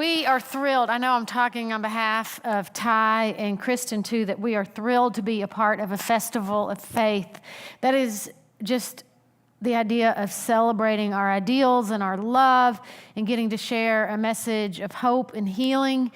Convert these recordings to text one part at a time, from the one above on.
We are thrilled. I know I'm talking on behalf of Ty and Kristen too, that we are thrilled to be a part of a festival of faith. That is just the idea of celebrating our ideals and our love and getting to share a message of hope and healing.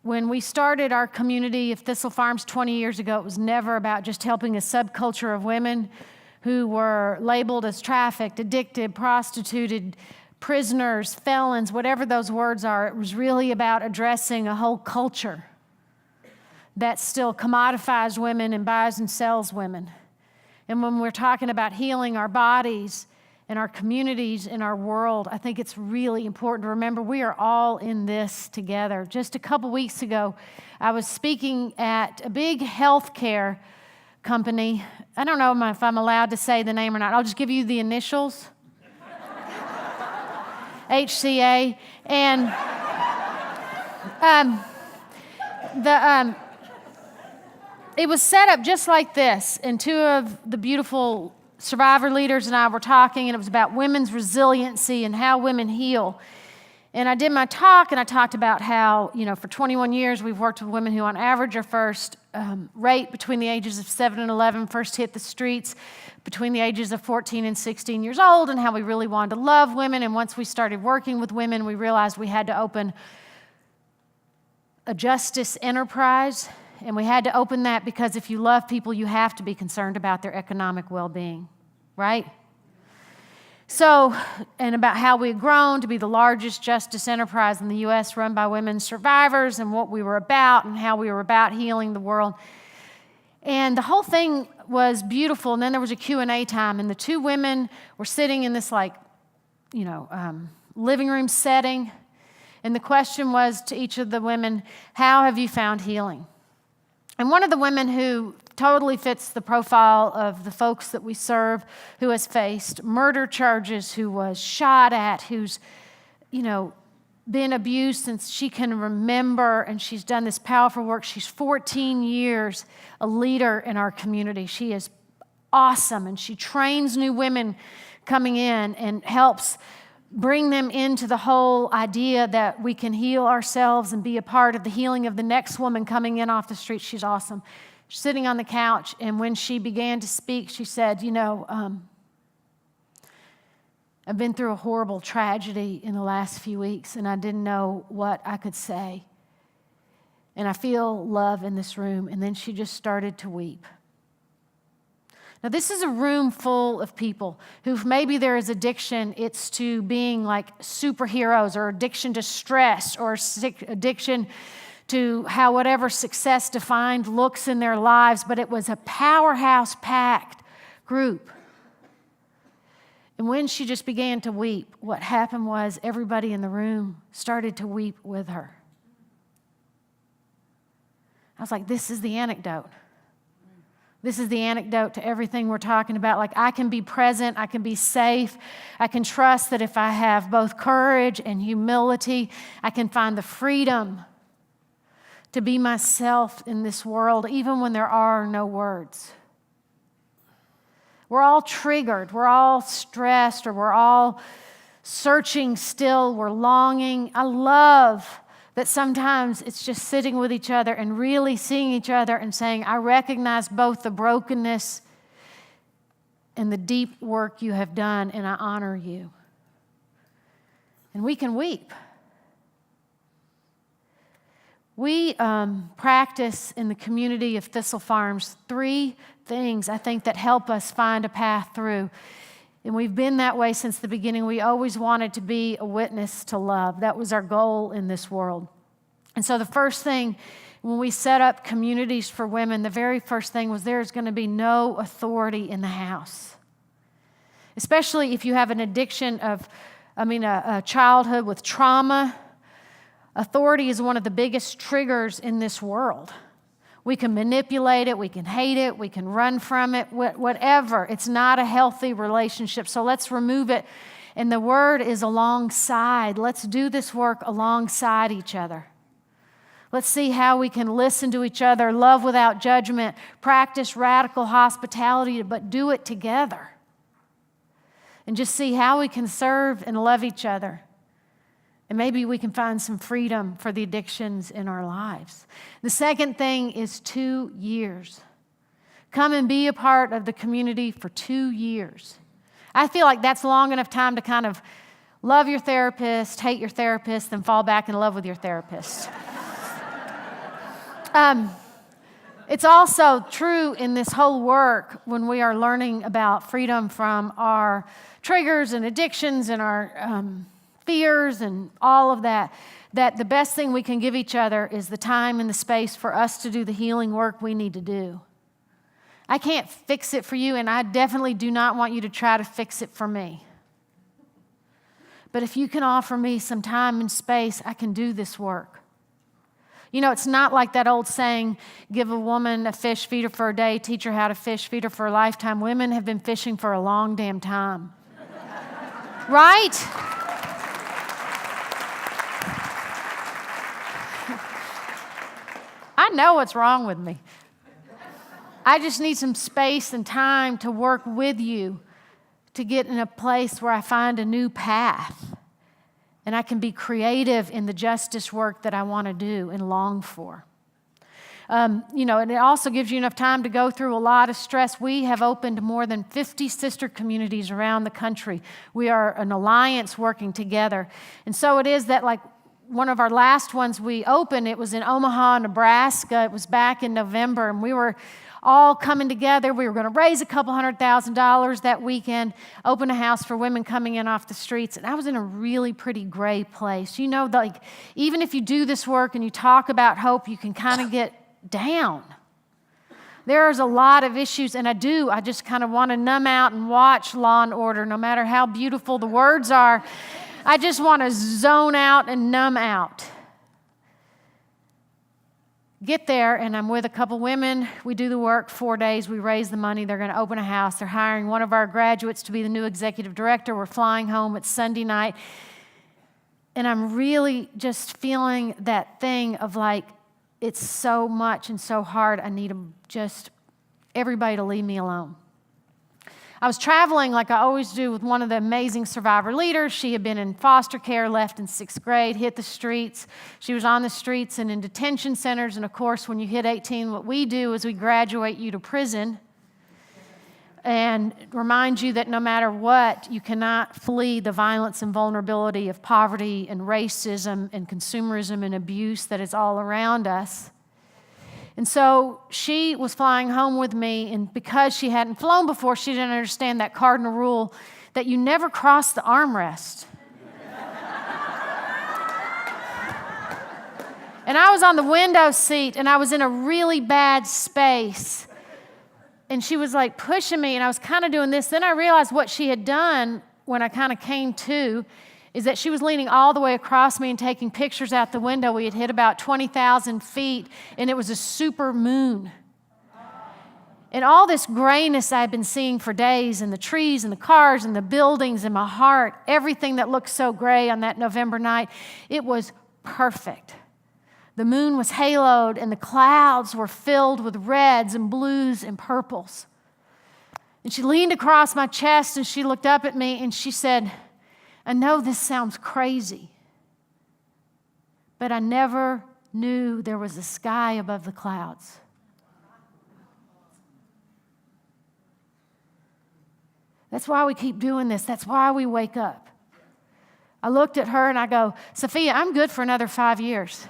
When we started our community of Thistle Farms 20 years ago, it was never about just helping a subculture of women who were labeled as trafficked, addicted, prostituted, prisoners, felons, whatever those words are. It was really about addressing a whole culture that still commodifies women and buys and sells women. And when we're talking about healing our bodies and our communities and our world, I think it's really important to remember we are all in this together. Just a couple weeks ago, I was speaking at a big healthcare company. I don't know if I'm allowed to say the name or not. I'll just give you the initials. HCA. And it was set up just like this, and two of the beautiful survivor leaders and I were talking, and it was about women's resiliency and how women heal. And I did my talk, and I talked about how, for 21 years we've worked with women who on average are first raped between the ages of 7 and 11, first hit the streets between the ages of 14 and 16 years old, and how we really wanted to love women. And once we started working with women, we realized we had to open a justice enterprise. And we had to open that because if you love people, you have to be concerned about their economic well-being, right? So, and about how we had grown to be the largest justice enterprise in the U.S. run by women survivors, and what we were about and how we were about healing the world. And the whole thing was beautiful. And then there was a Q&A time, and the two women were sitting in this living room setting. And the question was to each of the women, how have you found healing? And one of the women who totally fits the profile of the folks that we serve, who has faced murder charges, who was shot at, who's, been abused since she can remember, and she's done this powerful work. She's 14 years a leader in our community. She is awesome, and she trains new women coming in and helps bring them into the whole idea that we can heal ourselves and be a part of the healing of the next woman coming in off the street. She's awesome. She's sitting on the couch, and when she began to speak, she said, I've been through a horrible tragedy in the last few weeks, and I didn't know what I could say. And I feel love in this room. And then she just started to weep. Now, this is a room full of people who maybe there is addiction. It's to being like superheroes, or addiction to stress, or addiction to how whatever success defined looks in their lives. But it was a powerhouse-packed group. And when she just began to weep, what happened was everybody in the room started to weep with her. I was like, this is the antidote. This is the antidote to everything we're talking about. Like, I can be present, I can be safe, I can trust that if I have both courage and humility, I can find the freedom to be myself in this world, even when there are no words. We're all triggered, we're all stressed, or we're all searching still, we're longing. I love that sometimes it's just sitting with each other and really seeing each other and saying, I recognize both the brokenness and the deep work you have done, and I honor you. And we can weep. We practice in the community of Thistle Farms 3 things, I think, that help us find a path through. And we've been that way since the beginning. We always wanted to be a witness to love. That was our goal in this world. And so the first thing, when we set up communities for women, the very first thing was there's going to be no authority in the house. Especially if you have an addiction a childhood with trauma. Authority is one of the biggest triggers in this world. We can manipulate it, we can hate it, we can run from it, whatever. It's not a healthy relationship, so let's remove it. And the word is alongside. Let's do this work alongside each other. Let's see how we can listen to each other, love without judgment, practice radical hospitality, but do it together. And just see how we can serve and love each other. And maybe we can find some freedom for the addictions in our lives. The second thing is 2 years. Come and be a part of the community for 2 years. I feel like that's long enough time to kind of love your therapist, hate your therapist, then fall back in love with your therapist. It's also true in this whole work when we are learning about freedom from our triggers and addictions and our fears and all of that, that the best thing we can give each other is the time and the space for us to do the healing work we need to do. I can't fix it for you, and I definitely do not want you to try to fix it for me. But if you can offer me some time and space, I can do this work. You know, it's not like that old saying, give a woman a fish, feed her for a day, teach her how to fish, feed her for a lifetime. Women have been fishing for a long damn time. Right? I know what's wrong with me. I just need some space and time to work with you to get in a place where I find a new path. And I can be creative in the justice work that I want to do and long for. And it also gives you enough time to go through a lot of stress. We have opened more than 50 sister communities around the country. We are an alliance working together. And so it is that, like, one of our last ones we opened, it was in Omaha, Nebraska. It was back in November, and we were all coming together. We were going to raise $200,000 that weekend, open a house for women coming in off the streets. And I was in a really pretty gray place. You know, like, even if you do this work and you talk about hope, you can kind of get down. There's a lot of issues, and I just kind of want to numb out and watch Law and Order, no matter how beautiful the words are. I just want to zone out and numb out. Get there, and I'm with a couple women. We do the work 4 days. We raise the money. They're going to open a house. They're hiring one of our graduates to be the new executive director. We're flying home. It's Sunday night. And I'm really just feeling that thing of, like, it's so much and so hard. I need just everybody to leave me alone. I was traveling like I always do with one of the amazing survivor leaders. She had been in foster care, left in 6th grade, hit the streets. She was on the streets and in detention centers. And of course, when you hit 18, what we do is we graduate you to prison and remind you that no matter what, you cannot flee the violence and vulnerability of poverty and racism and consumerism and abuse that is all around us. And so she was flying home with me, and because she hadn't flown before, she didn't understand that cardinal rule that you never cross the armrest. And I was on the window seat, and I was in a really bad space. And she was like pushing me, and I was kind of doing this. Then I realized what she had done when I kind of came to is that she was leaning all the way across me and taking pictures out the window. We had hit about 20,000 feet, and it was a super moon. And all this grayness I had been seeing for days, and the trees and the cars and the buildings and my heart, everything that looked so gray on that November night, it was perfect. The moon was haloed, and the clouds were filled with reds and blues and purples. And she leaned across my chest, and she looked up at me, and she said, I know this sounds crazy, but I never knew there was a sky above the clouds. That's why we keep doing this. That's why we wake up. I looked at her and I go, Sophia, I'm good for another 5 years.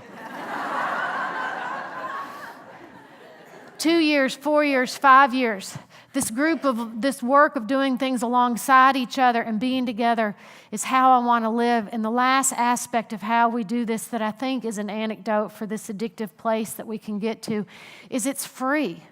2 years, 4 years, 5 years. This work of doing things alongside each other and being together is how I want to live. And the last aspect of how we do this that I think is an antidote for this addictive place that we can get to is it's free.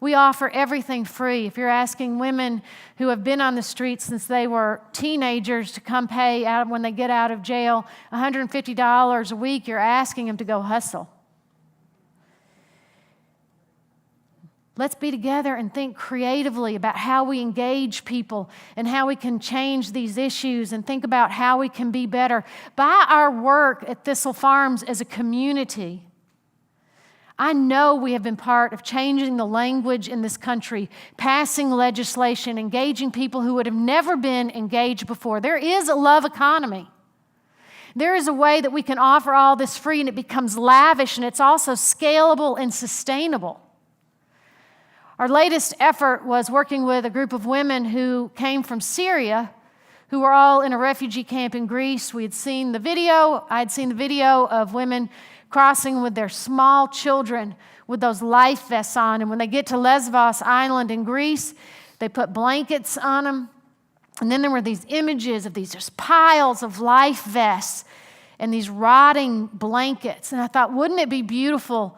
We offer everything free. If you're asking women who have been on the streets since they were teenagers to come pay out when they get out of jail $150 a week, you're asking them to go hustle. Let's be together and think creatively about how we engage people and how we can change these issues and think about how we can be better. By our work at Thistle Farms as a community, I know we have been part of changing the language in this country, passing legislation, engaging people who would have never been engaged before. There is a love economy. There is a way that we can offer all this free and it becomes lavish and it's also scalable and sustainable. Our latest effort was working with a group of women who came from Syria, who were all in a refugee camp in Greece. We had seen the video. I had seen the video of women crossing with their small children with those life vests on. And when they get to Lesbos Island in Greece, they put blankets on them. And then there were these images of these just piles of life vests and these rotting blankets. And I thought, wouldn't it be beautiful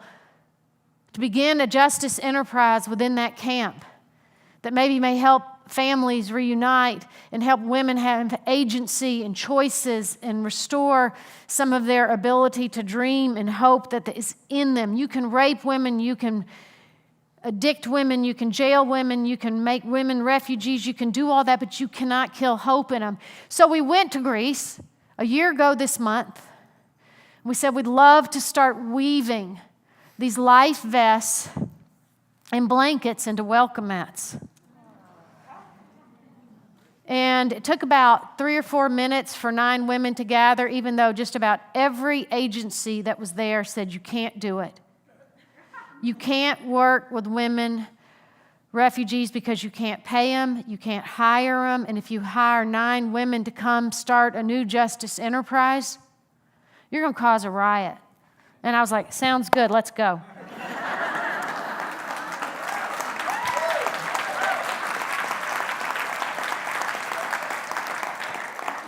to begin a justice enterprise within that camp that maybe may help families reunite and help women have agency and choices and restore some of their ability to dream and hope that is in them. You can rape women, you can addict women, you can jail women, you can make women refugees, you can do all that, but you cannot kill hope in them. So we went to Greece a year ago this month. We said we'd love to start weaving these life vests and blankets into welcome mats. And it took about 3 or 4 minutes for 9 women to gather, even though just about every agency that was there said, you can't do it. You can't work with women, refugees, because you can't pay them, you can't hire them, and if you hire 9 women to come start a new justice enterprise, you're going to cause a riot. And I was like, sounds good, let's go.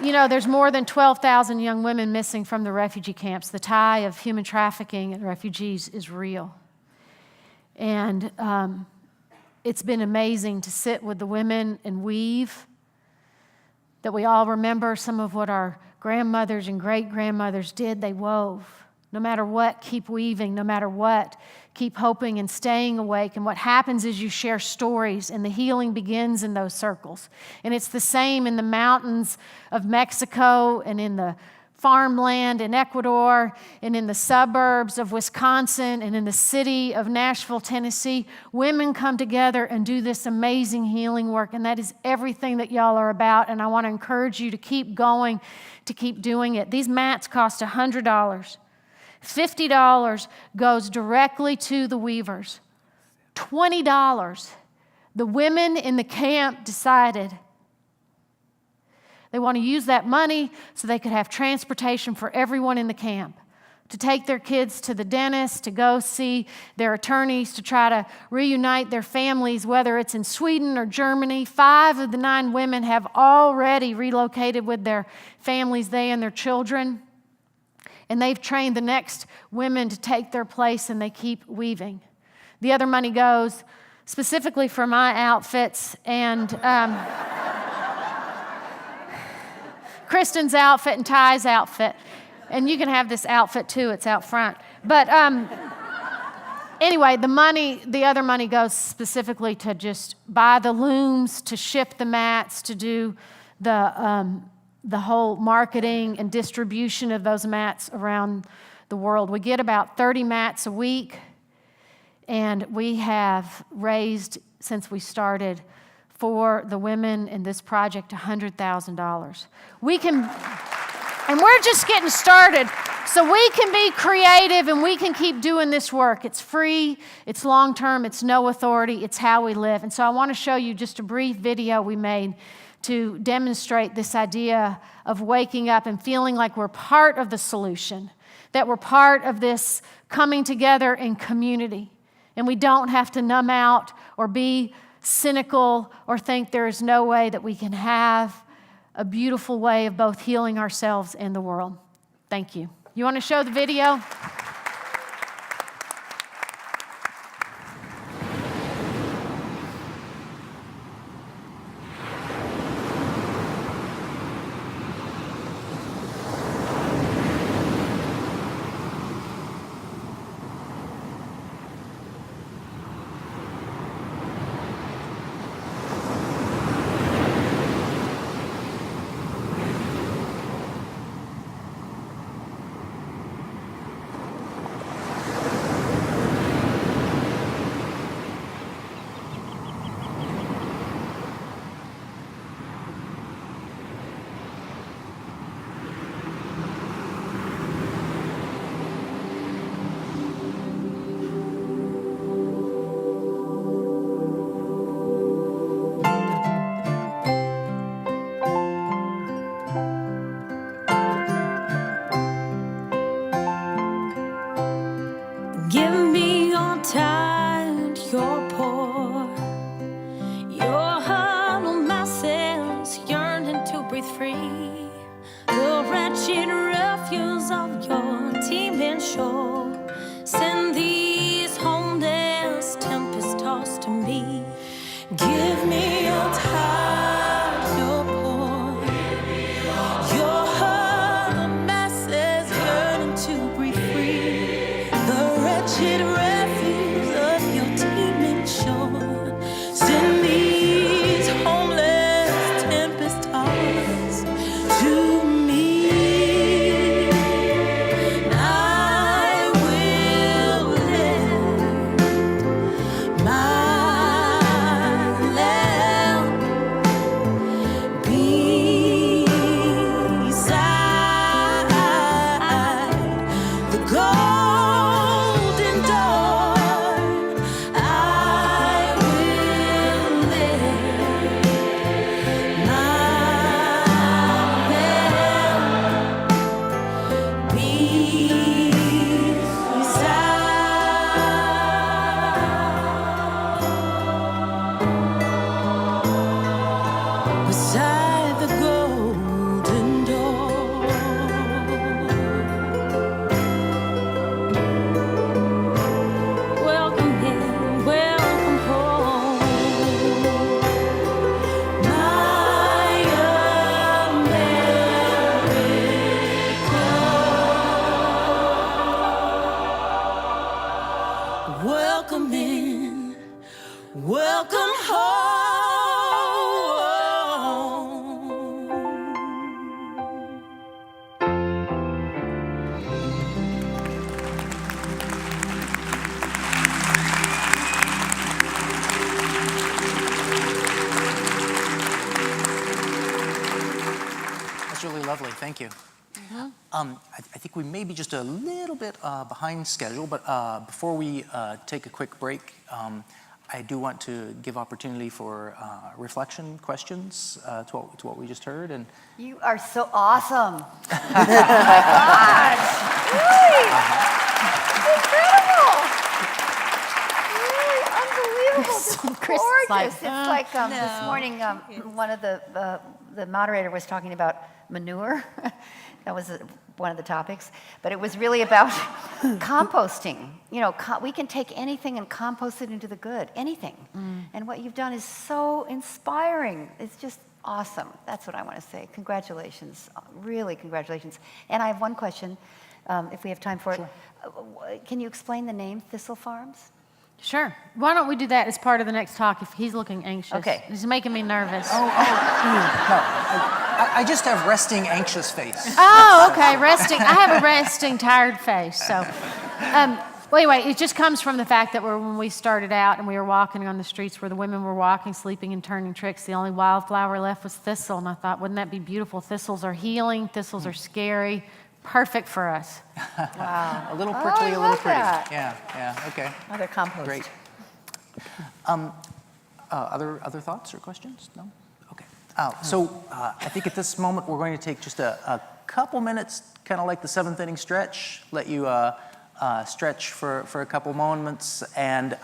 You know, there's more than 12,000 young women missing from the refugee camps. The tie of human trafficking and refugees is real. And it's been amazing to sit with the women and weave, that we all remember some of what our grandmothers and great-grandmothers did. They wove. No matter what, keep weaving. No matter what, keep hoping and staying awake. And what happens is you share stories, and the healing begins in those circles. And it's the same in the mountains of Mexico and in the farmland in Ecuador and in the suburbs of Wisconsin and in the city of Nashville, Tennessee. Women come together and do this amazing healing work, and that is everything that y'all are about, and I want to encourage you to keep going, to keep doing it. These mats cost $100. $50 goes directly to the weavers. $20, the women in the camp decided they want to use that money so they could have transportation for everyone in the camp, to take their kids to the dentist, to go see their attorneys, to try to reunite their families, whether it's in Sweden or Germany. 5 of the 9 women have already relocated with their families, they and their children. And they've trained the next women to take their place, and they keep weaving. The other money goes specifically for my outfits and Kristen's outfit and Ty's outfit. And you can have this outfit too, it's out front. But anyway, the other money goes specifically to just buy the looms, to ship the mats, to do the whole marketing and distribution of those mats around the world. We get about 30 mats a week, and we have raised, since we started, for the women in this project $100,000. And we're just getting started, so we can be creative and we can keep doing this work. It's free, it's long-term, it's no authority, it's how we live. And so I want to show you just a brief video we made to demonstrate this idea of waking up and feeling like we're part of the solution, that we're part of this coming together in community. And we don't have to numb out or be cynical or think there is no way that we can have a beautiful way of both healing ourselves and the world. Thank you. You want to show the video? welcome home. That's really lovely. Thank you. I think we may be just a little bit behind schedule, but before we take a quick break, I do want to give opportunity for reflection questions to what we just heard. And You are so awesome. Oh my gosh. Really? Incredible. Really unbelievable. Just Chris is gorgeous. like, It's like this morning, one of the moderator was talking about manure. That was one of the topics, but it was really about composting. You know, we can take anything and compost it into the good, anything. And what you've done is so inspiring. It's just awesome. That's what I want to say. Congratulations, really congratulations. And I have one question, if we have time for it. Can you explain the name Thistle Farms? Sure. Why don't we do that as part of the next talk if he's looking anxious? Okay. He's making me nervous. no, I just have resting, anxious face. Oh, okay, resting. I have a resting, tired face. So, well, anyway, it just comes from the fact that when we started out and we were walking on the streets where the women were walking, sleeping, and turning tricks, the only wildflower left was thistle. And I thought, wouldn't that be beautiful? Thistles are healing. Thistles are scary. Perfect for us. Wow. A little prickly, a little pretty. That. Yeah, okay. Another compost. Great. Other thoughts or questions? No? Okay. So I think at this moment we're going to take just a couple minutes, kind of like the seventh inning stretch, let you stretch for a couple moments, and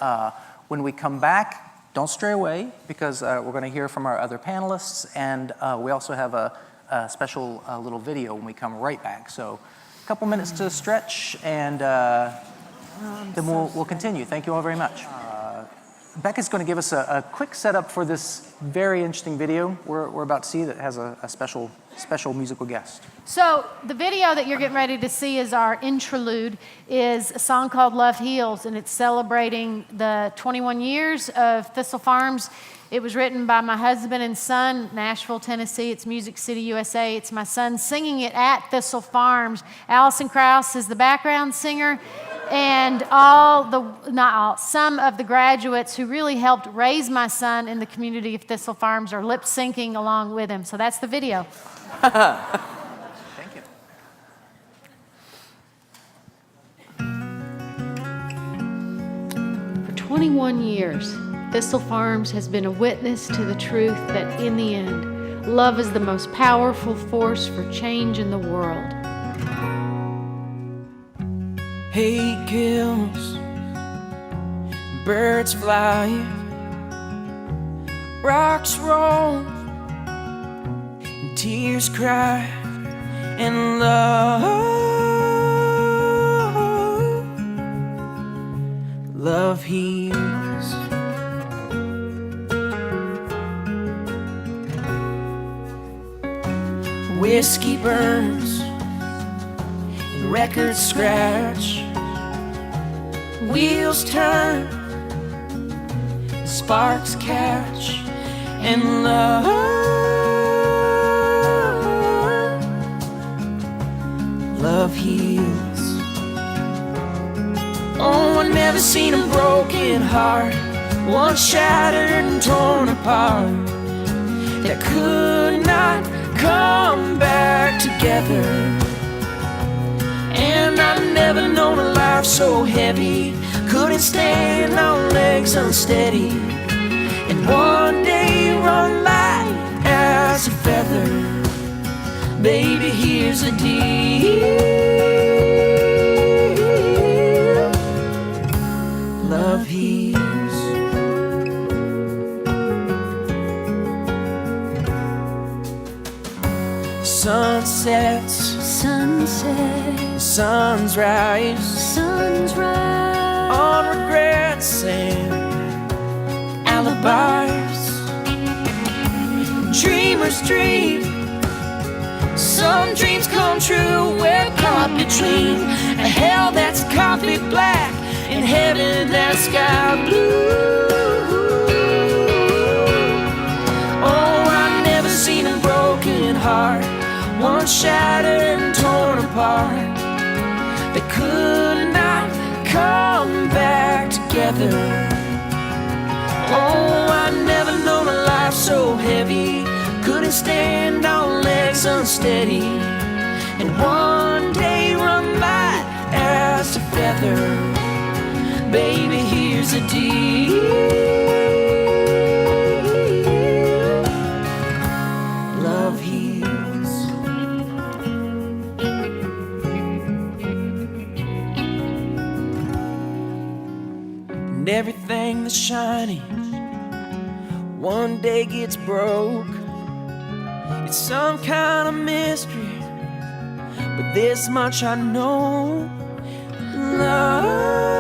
when we come back, don't stray away, because we're going to hear from our other panelists, and we also have a special little video when we come right back. So a couple minutes to stretch, and then we'll continue. Thank you all very much. Becca's going to give us a quick setup for this very interesting video we're about to see that has a special musical guest. So the video that you're getting ready to see is our interlude, is a song called Love Heals, and it's celebrating the 21 years of Thistle Farms. It was written by my husband and son, Nashville, Tennessee. It's Music City, USA. It's my son singing it at Thistle Farms. Allison Krause is the background singer. And some of the graduates who really helped raise my son in the community of Thistle Farms are lip syncing along with him. So that's the video. Thank you. For 21 years, Thistle Farms has been a witness to the truth that in the end, love is the most powerful force for change in the world. Hate kills, birds fly, rocks roll, and tears cry, and love heals. Whiskey burns, records scratch, wheels turn, sparks catch, and love heals. Oh, I've never seen a broken heart, one shattered and torn apart, that could not come back together. And I've never known a life so heavy, couldn't stand on legs unsteady, and one day run light as a feather. Baby, here's a deal. Love heals. Sunsets, suns rise, on regrets and alibis. Dreamers dream, some dreams come true. We're caught between a hell that's coffee black and heaven that's sky blue. shattered and torn apart. They could not come back together. Oh, I never known a life so heavy. Couldn't stand on legs unsteady. And one day run light as a feather. Baby, here's a deal. Love heals. And everything that's shiny one day gets broke. It's some kind of mystery, but this much I know. Love